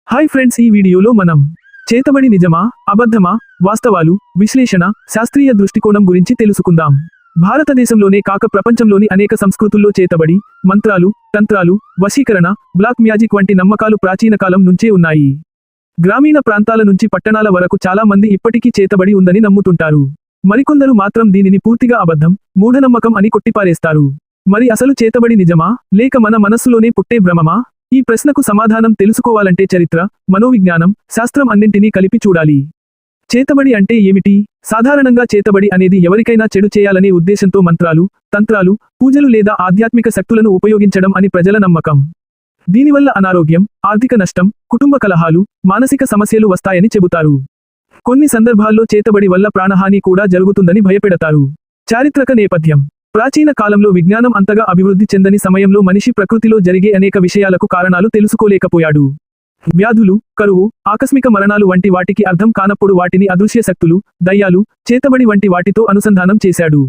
Hi friends, ఈ వీడియోలో మనం చేతబడి నిజమా, అబద్ధమా, వాస్తవాలు, విశ్లేషణ, శాస్త్రీయ దృష్టికోణం గురించి తెలుసుకుందాం. భారతదేశంలోనే కాక ప్రపంచంలోని అనేక సంస్కృతుల్లో చేతబడి, మంత్రాలు, తంత్రాలు, వశీకరణ, బ్లాక్ మ్యాజిక్ వంటి నమ్మకాలు ప్రాచీన కాలం నుంచే ఉన్నాయి. గ్రామీణ ప్రాంతాల నుంచి పట్టణాల వరకు చాలా మంది ఇప్పటికీ చేతబడి ఉందని నమ్ముతుంటారు. మరికొందరు మాత్రం దీనిని పూర్తిగా అబద్ధం, మూఢనమ్మకం అని కొట్టిపారేస్తారు. మరి అసలు చేతబడి నిజమా, లేక మన మనస్సులోనే పుట్టే భ్రమమా? ఈ ప్రశ్నకు సమాధానం తెలుసుకోవాలంటే చరిత్ర, మనోవిజ్ఞానం, శాస్త్రం అన్నింటినీ కలిపి చూడాలి. చేతబడి అంటే ఏమిటి? సాధారణంగా చేతబడి అనేది ఎవరికైనా చెడు చేయాలనే ఉద్దేశంతో మంత్రాలు, తంత్రాలు, పూజలు లేదా ఆధ్యాత్మిక శక్తులను ఉపయోగించడం అని ప్రజల నమ్మకం. దీనివల్ల అనారోగ్యం, ఆర్థిక నష్టం, కుటుంబ కలహాలు, మానసిక సమస్యలు వస్తాయని చెబుతారు. కొన్ని సందర్భాల్లో చేతబడి వల్ల ప్రాణహాని కూడా జరుగుతుందని భయపెడతారు. చారిత్రక నేపథ్యం. ప్రాచీన కాలంలో విజ్ఞానం అంతగా అభివృద్ధి చెందని సమయంలో మనిషి ప్రకృతిలో జరిగే అనేక విషయాలకు కారణాలు తెలుసుకోలేకపోయాడు. వ్యాధులు, కరువు, ఆకస్మిక మరణాలు వంటి వాటికి అర్థం కానప్పుడు వాటిని అదృశ్య శక్తులు, దయ్యాలు, చేతబడి వంటి వాటితో అనుసంధానం చేశాడు.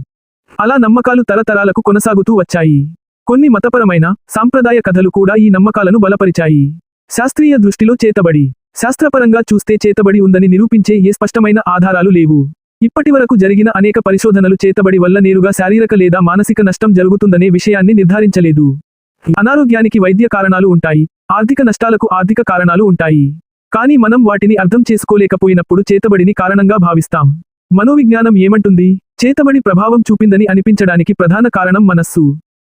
అలా నమ్మకాలు తరతరాలకు కొనసాగుతూ వచ్చాయి. కొన్ని మతపరమైన, సాంప్రదాయ కథలు కూడా ఈ నమ్మకాలను బలపరిచాయి. శాస్త్రీయ దృష్టిలో చేతబడి. శాస్త్రపరంగా చూస్తే చేతబడి ఉందని నిరూపించే ఏ స్పష్టమైన ఆధారాలు లేవు. ఇప్పటివరకు జరిగిన అనేక పరిశోధనలు చేతబడి వల్ల నేరుగా శారీరక లేదా మానసిక నష్టం జరుగుతుందనే విషయాన్ని నిర్ధారించలేదు. అనారోగ్యానికి వైద్య కారణాలు ఉంటాయి, ఆర్థిక నష్టాలకు ఆర్థిక కారణాలు ఉంటాయి. కానీ మనం వాటిని అర్థం చేసుకోలేకపోయినప్పుడు చేతబడిని కారణంగా భావిస్తాం. మనోవిజ్ఞానం ఏమంటుంది? చేతబడి ప్రభావం చూపిందని అనిపించడానికి ప్రధాన కారణం మనస్సు.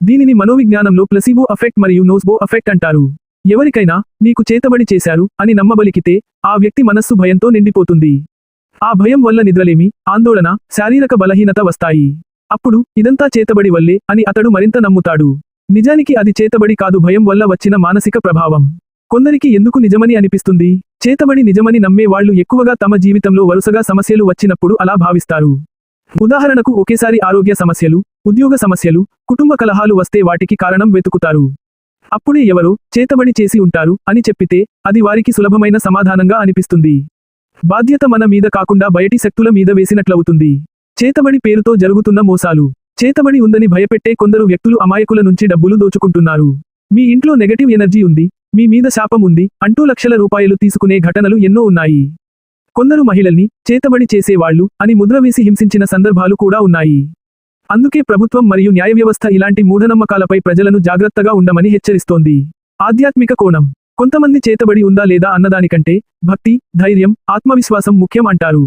దీనిని మనోవిజ్ఞానంలో ప్లసీబో ఎఫెక్ట్ మరియు నోస్బో ఎఫెక్ట్ అంటారు. ఎవరికైనా నీకు చేతబడి చేశారు అని నమ్మబలికితే ఆ వ్యక్తి మనస్సు భయంతో నిండిపోతుంది. ఆ భయం వల్ల నిద్రలేమి, ఆందోళన, శారీరక బలహీనత వస్తాయి. అప్పుడు ఇదంతా చేతబడి వల్లే అని అతడు మరింత నమ్ముతాడు. నిజానికి అది చేతబడి కాదు, భయం వల్ల వచ్చిన మానసిక ప్రభావం. కొందరికి ఎందుకు నిజమని అనిపిస్తుంది? చేతబడి నిజమని నమ్మే వాళ్ళు ఎక్కువగా తమ జీవితంలో వరుసగా సమస్యలు వచ్చినప్పుడు అలా భావిస్తారు. ఉదాహరణకు ఒకేసారి ఆరోగ్య సమస్యలు, ఉద్యోగ సమస్యలు, కుటుంబ కలహాలు వస్తే వాటికి కారణం వెతుకుతారు. అప్పుడే ఎవరో చేతబడి చేసి ఉంటారు అని చెప్పితే అది వారికి సులభమైన సమాధానంగా అనిపిస్తుంది. బాధ్యత మన మీద కాకుండా బయటి శక్తుల మీద వేసినట్లవుతుంది. చేతబడి పేరుతో జరుగుతున్న మోసాలు. చేతబడి ఉందని భయపెట్టే కొందరు వ్యక్తులు అమాయకుల నుంచి డబ్బులు దోచుకుంటున్నారు. మీ ఇంట్లో నెగటివ్ ఎనర్జీ ఉంది, మీ మీద శాపం ఉంది అంటూ లక్షల రూపాయలు తీసుకునే ఘటనలు ఎన్నో ఉన్నాయి. కొందరు మహిళల్ని చేతబడి చేసేవాళ్లు అని ముద్ర వేసి హింసించిన సందర్భాలు కూడా ఉన్నాయి. అందుకే ప్రభుత్వం మరియు న్యాయవ్యవస్థ ఇలాంటి మూఢనమ్మకాలపై ప్రజలను జాగ్రత్తగా ఉండమని హెచ్చరిస్తోంది. ఆధ్యాత్మిక కోణం. కొంతమంది చేతబడి ఉందా లేదా అన్నదానికంటే భక్తి, ధైర్యం, ఆత్మవిశ్వాసం ముఖ్యం అంటారు.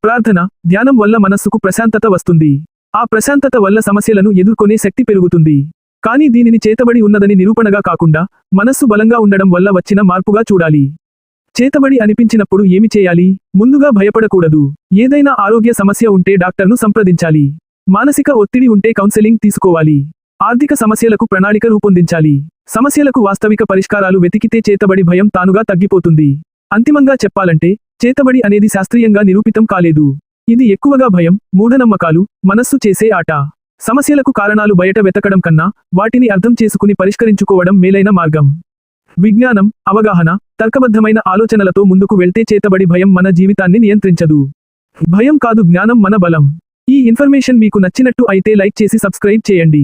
ప్రార్థన, ధ్యానం వల్ల మనస్సుకు ప్రశాంతత వస్తుంది. ఆ ప్రశాంతత వల్ల సమస్యలను ఎదుర్కొనే శక్తి పెరుగుతుంది. కానీ దీనిని చేతబడి ఉన్నదని నిరూపణగా కాకుండా మనస్సు బలంగా ఉండడం వల్ల వచ్చిన మార్పుగా చూడాలి. చేతబడి అనిపించినప్పుడు ఏమి చేయాలి? ముందుగా భయపడకూడదు. ఏదైనా ఆరోగ్య సమస్య ఉంటే డాక్టర్ను సంప్రదించాలి. మానసిక ఒత్తిడి ఉంటే కౌన్సెలింగ్ తీసుకోవాలి. ఆర్థిక సమస్యలకు ప్రణాళిక రూపొందించాలి. సమస్యలకు వాస్తవిక పరిష్కారాలు వెతికితే చేతబడి భయం తానుగా తగ్గిపోతుంది. అంతిమంగా చెప్పాలంటే చేతబడి అనేది శాస్త్రీయంగా నిరూపితం కాలేదు. ఇది ఎక్కువగా భయం, మూఢనమ్మకాలు, మనస్సు చేసే ఆట. సమస్యలకు కారణాలు బయట వెతకడం కన్నా వాటిని అర్థం చేసుకుని పరిష్కరించుకోవడం మేలైన మార్గం. విజ్ఞానం, అవగాహన, తర్కబద్ధమైన ఆలోచనలతో ముందుకు వెళ్తే చేతబడి భయం మన జీవితాన్ని నియంత్రించదు. భయం కాదు, జ్ఞానం మన బలం. ఈ ఇన్ఫర్మేషన్ మీకు నచ్చినట్టు అయితే లైక్ చేసి సబ్స్క్రైబ్ చేయండి.